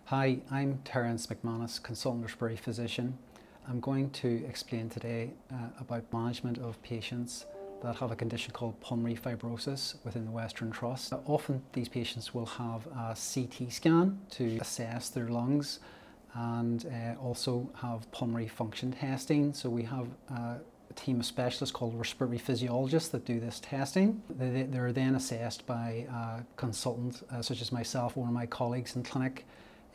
Hi, I'm Terrence McManus, Consultant Respiratory Physician. I'm going to explain today about management of patients that have a condition called pulmonary fibrosis within the Western Trust. Often these patients will have a CT scan to assess their lungs and also have pulmonary function testing. So we have a team of specialists called respiratory physiologists that do this testing. They're then assessed by a consultant such as myself or one of my colleagues in clinic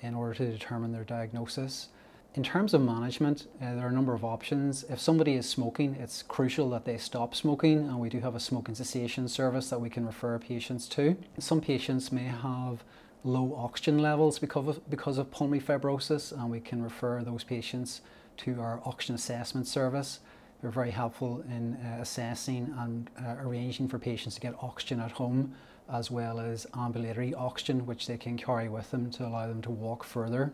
in order to determine their diagnosis. In terms of management, there are a number of options. If somebody is smoking, it's crucial that they stop smoking, and we do have a smoking cessation service that we can refer patients to. Some patients may have low oxygen levels because of pulmonary fibrosis, and we can refer those patients to our oxygen assessment service. They're very helpful in assessing and arranging for patients to get oxygen at home, as well as ambulatory oxygen, which they can carry with them to allow them to walk further.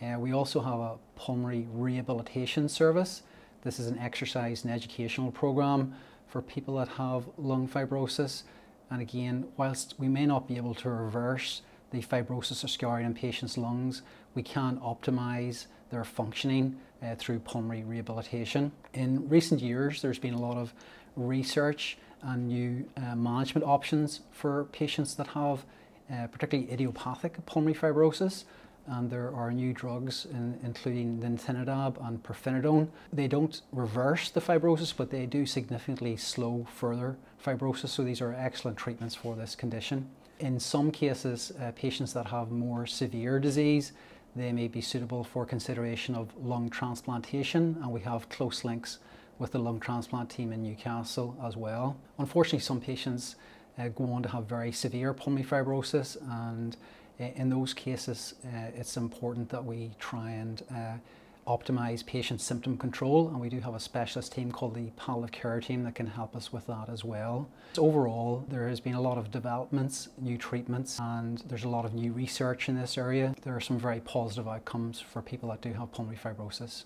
We also have a pulmonary rehabilitation service. This is an exercise and educational program for people that have lung fibrosis. And again, whilst we may not be able to reverse the fibrosis or scarring in patients' lungs, we can optimize their functioning through pulmonary rehabilitation. In recent years, there's been a lot of research and new management options for patients that have particularly idiopathic pulmonary fibrosis. And there are new drugs including nintedanib and pirfenidone. They don't reverse the fibrosis, but they do significantly slow further fibrosis. So these are excellent treatments for this condition. In some cases, patients that have more severe disease, they may be suitable for consideration of lung transplantation, and we have close links with the lung transplant team in Newcastle as well. Unfortunately, some patients go on to have very severe pulmonary fibrosis, and in those cases it's important that we try and optimize patient symptom control, and we do have a specialist team called the palliative care team that can help us with that as well. So overall, there has been a lot of developments, new treatments, and there's a lot of new research in this area. There are some very positive outcomes for people that do have pulmonary fibrosis.